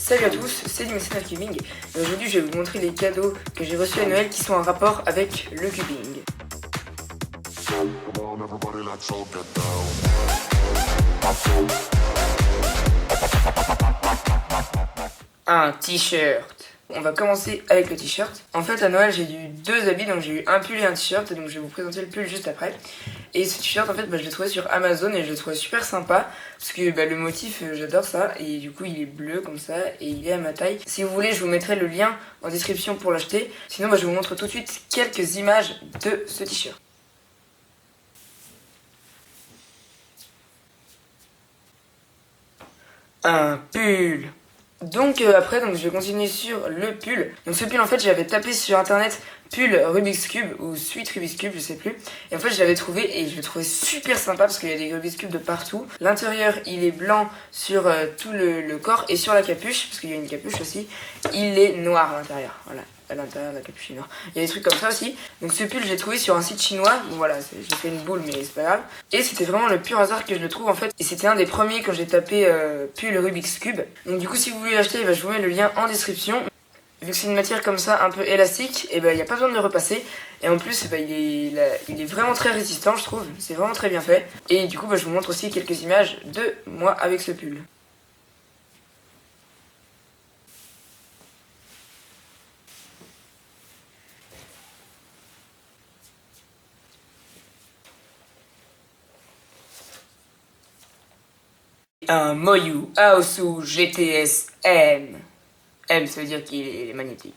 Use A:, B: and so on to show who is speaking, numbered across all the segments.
A: Salut à tous, c'est Dimensional Cubing et aujourd'hui je vais vous montrer les cadeaux que j'ai reçus à Noël qui sont en rapport avec le cubing. Un t-shirt. On va commencer avec le t-shirt. En fait à Noël j'ai eu deux habits, donc j'ai eu un pull et un t-shirt, donc je vais vous présenter le pull juste après. Et ce t-shirt en fait je l'ai trouvé sur Amazon et je le trouvais super sympa parce que le motif j'adore ça et du coup il est bleu comme ça et il est à ma taille. Si vous voulez je vous mettrai le lien en description pour l'acheter. Sinon je vous montre tout de suite quelques images de ce t-shirt. Un pull. Donc après je vais continuer sur le pull. Donc ce pull en fait j'avais tapé sur internet pull Rubik's Cube ou suite Rubik's Cube, je sais plus. Et en fait je l'avais trouvé et je le trouvais super sympa parce qu'il y a des Rubik's Cube de partout. L'intérieur il est blanc sur tout le corps et sur la capuche, parce qu'il y a une capuche aussi, il est noir à l'intérieur. Voilà, à l'intérieur la capuche est noire. Il y a des trucs comme ça aussi. Donc ce pull j'ai trouvé sur un site chinois. Bon voilà, j'ai fait une boule mais c'est pas grave. Et c'était vraiment le pur hasard que je le trouve en fait. Et c'était un des premiers quand j'ai tapé pull Rubik's Cube. Donc du coup si vous voulez l'acheter, je vous mets le lien en description. Vu que c'est une matière comme ça un peu élastique, et il n'y a pas besoin de le repasser. Et en plus il est vraiment très résistant je trouve. C'est vraiment très bien fait. Et du coup je vous montre aussi quelques images de moi avec ce pull. Un Moyu Aosu GTS M. M ça veut dire qu'il est magnétique.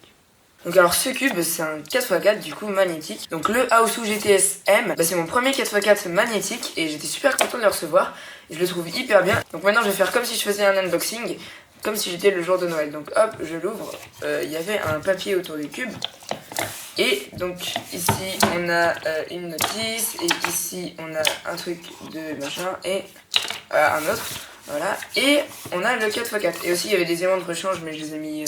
A: Donc alors ce cube c'est un 4x4 du coup magnétique. Donc le Aosu GTS M c'est mon premier 4x4 magnétique et j'étais super content de le recevoir. Et je le trouve hyper bien. Donc maintenant je vais faire comme si je faisais un unboxing, comme si j'étais le jour de Noël. Donc hop je l'ouvre, il y avait un papier autour du cube. Et donc ici on a une notice et ici on a un truc de machin et un autre. Voilà, et on a le 4x4. Et aussi il y avait des aimants de rechange mais je les ai mis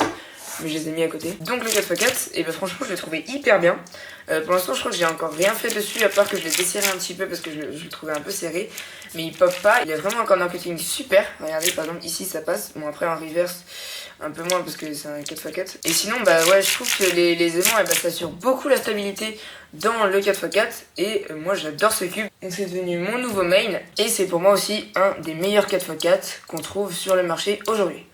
A: à côté. Donc le 4x4, et franchement je l'ai trouvé hyper bien. Pour l'instant je crois que j'ai encore rien fait dessus à part que je l'ai desserré un petit peu parce que je le trouvais un peu serré. Mais il pop pas, il est vraiment encore un marketing super. Regardez par exemple ici ça passe. Bon après en reverse un peu moins parce que c'est un 4x4. Et sinon ouais je trouve que les aimants ça assure beaucoup la stabilité dans le 4x4. Et moi j'adore ce cube. Donc c'est devenu mon nouveau main. Et c'est pour moi aussi un des meilleurs 4x4 qu'on trouve sur le marché aujourd'hui.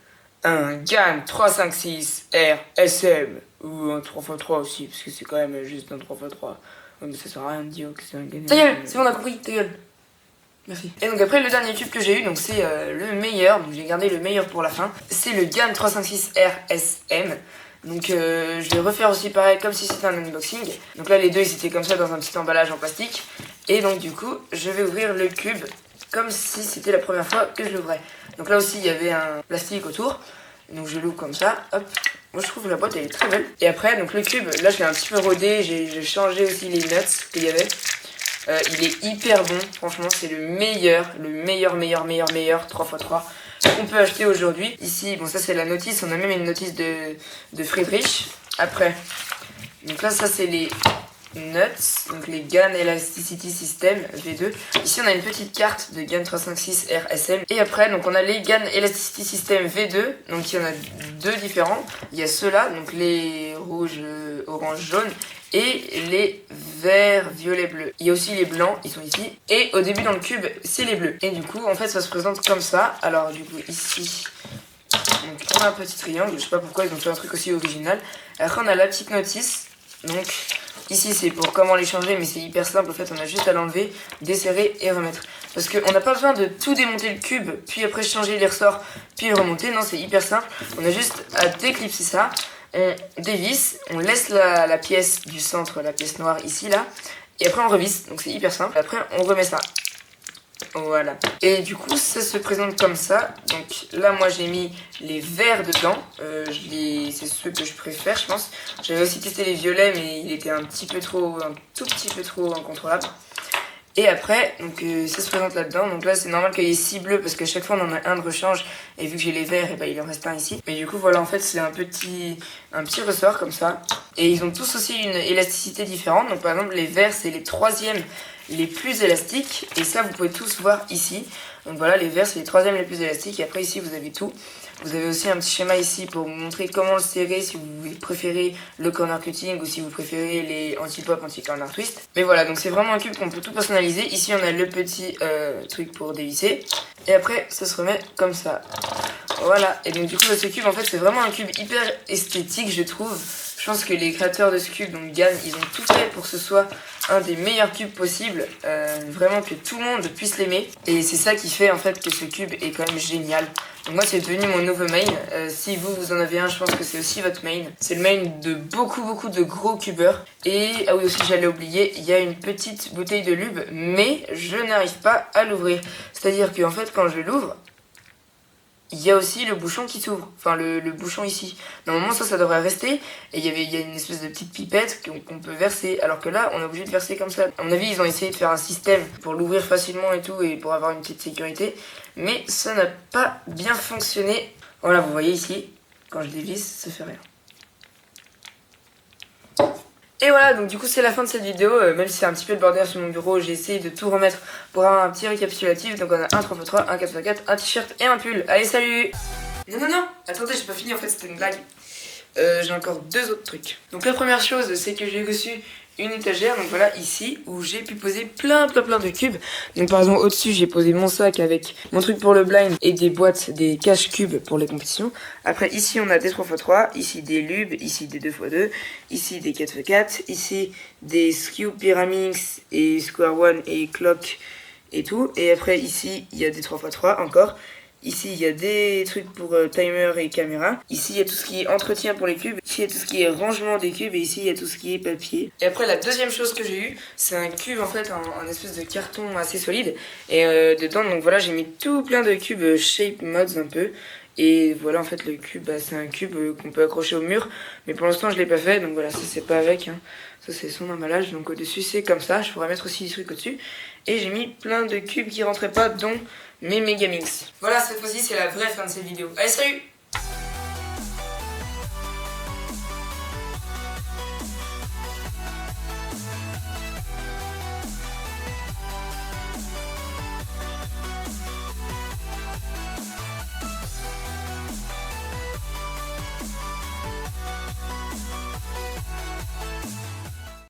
A: Un GAN 356 RSM ou un 3x3 aussi parce que c'est quand même juste un 3x3. Mais ça sert à rien de dire que c'est un GAN. Ta gueule, c'est bon on a compris, ta gueule. Merci. Et donc après le dernier tube que j'ai eu, donc c'est le meilleur, donc j'ai gardé le meilleur pour la fin. C'est le GAN 356 RSM. Donc je vais refaire aussi pareil comme si c'était un unboxing. Donc là les deux ils étaient comme ça dans un petit emballage en plastique. Et donc du coup je vais ouvrir le cube comme si c'était la première fois que je l'ouvrais. Donc là aussi il y avait un plastique autour. Donc je l'ouvre comme ça, hop. Moi je trouve que la boîte elle est très belle. Et après donc le cube, là je l'ai un petit peu rodé, j'ai changé aussi les nuts qu'il y avait. Il est hyper bon, franchement c'est le meilleur 3x3 qu'on peut acheter aujourd'hui. Ici, bon ça c'est la notice, on a même une notice de Friedrich. Après, donc là ça c'est les nuts, donc les GAN Elasticity System V2. Ici on a une petite carte de GAN 356 RSM. Et après donc on a les GAN Elasticity System V2, donc il y en a deux différents. Il y a ceux-là, donc les rouges, orange, jaune. Et les verts, violets, bleus. Il y a aussi les blancs, ils sont ici. Et au début dans le cube, c'est les bleus. Et du coup, en fait, ça se présente comme ça. Alors du coup, ici, donc, on a un petit triangle. Je sais pas pourquoi ils ont fait un truc aussi original. Après, on a la petite notice. Donc ici, c'est pour comment les changer, mais c'est hyper simple. En fait, on a juste à l'enlever, desserrer et remettre. Parce qu'on n'a pas besoin de tout démonter le cube, puis après changer les ressorts, puis remonter. Non, c'est hyper simple. On a juste à déclipser ça. On dévisse, on laisse la pièce du centre, la pièce noire ici, là. Et après on revisse, donc c'est hyper simple. Après on remet ça. Voilà. Et du coup ça se présente comme ça. Donc là moi j'ai mis les verts dedans. C'est ceux que je préfère je pense. J'avais aussi testé les violets mais il était un tout petit peu trop incontrôlable. Et après, donc ça se présente là-dedans. Donc là, c'est normal qu'il y ait 6 bleus parce qu'à chaque fois, on en a un de rechange. Et vu que j'ai les verts, et il en reste un ici. Mais du coup, voilà, en fait, c'est un petit ressort comme ça. Et ils ont tous aussi une élasticité différente. Donc par exemple, les verts, c'est les troisièmes les plus élastiques. Et ça, vous pouvez tous voir ici. Donc voilà, les verts, c'est les troisièmes les plus élastiques. Et après, ici, vous avez tout. Vous avez aussi un petit schéma ici pour vous montrer comment le serrer si vous préférez le corner cutting ou si vous préférez les anti-pop, anti-corner twist. Mais voilà, donc c'est vraiment un cube qu'on peut tout personnaliser. Ici on a le petit truc pour dévisser. Et après ça se remet comme ça. Voilà, et donc du coup ce cube en fait c'est vraiment un cube hyper esthétique je trouve. Je pense que les créateurs de ce cube, donc Gan, ils ont tout fait pour que ce soit un des meilleurs cubes possibles, vraiment que tout le monde puisse l'aimer. Et c'est ça qui fait en fait que ce cube est quand même génial. Donc moi c'est devenu mon nouveau main. Si vous en avez un, je pense que c'est aussi votre main. C'est le main de beaucoup de gros cubeurs. Et ah oui aussi j'allais oublier, il y a une petite bouteille de lube, mais je n'arrive pas à l'ouvrir. C'est-à-dire que en fait quand je l'ouvre, il y a aussi le bouchon qui s'ouvre, enfin le bouchon ici. Normalement ça devrait rester, et il y a une espèce de petite pipette qu'on peut verser, alors que là on est obligé de verser comme ça. À mon avis ils ont essayé de faire un système pour l'ouvrir facilement et tout, et pour avoir une petite sécurité, mais ça n'a pas bien fonctionné. Voilà, vous voyez ici, quand je dévisse, ça fait rien. Et voilà, donc du coup c'est la fin de cette vidéo, même si c'est un petit peu le bordel sur mon bureau, j'ai essayé de tout remettre pour avoir un petit récapitulatif. Donc on a un 3x3, un 4x4, un t-shirt et un pull. Allez, salut! Non, attendez, j'ai pas fini, en fait c'était une blague. J'ai encore deux autres trucs. Donc la première chose, c'est que j'ai reçu une étagère, donc voilà, ici, où j'ai pu poser plein de cubes. Donc par exemple, au-dessus, j'ai posé mon sac avec mon truc pour le blind et des boîtes, des cache cubes pour les compétitions. Après, ici, on a des 3x3, ici des lubes, ici des 2x2, ici des 4x4, ici des Skew Pyramix et Square One et Clock et tout. Et après, ici, il y a des 3x3 encore. Ici, il y a des trucs pour timer et caméra. Ici, il y a tout ce qui est entretien pour les cubes. Ici, il y a tout ce qui est rangement des cubes. Et ici, il y a tout ce qui est papier. Et après, la deuxième chose que j'ai eu, c'est un cube, en fait, en espèce de carton assez solide. Et dedans, donc voilà, j'ai mis tout plein de cubes shape mods un peu. Et voilà, en fait, le cube, bah, c'est un cube qu'on peut accrocher au mur. Mais pour l'instant, je l'ai pas fait. Donc voilà, ça, c'est pas avec. Hein. Ça, c'est son emballage. Donc au-dessus, c'est comme ça. Je pourrais mettre aussi des trucs au-dessus. Et j'ai mis plein de cubes qui rentraient pas, dont mes Megamix. Voilà, cette fois-ci, c'est la vraie fin de cette vidéo. Allez, salut!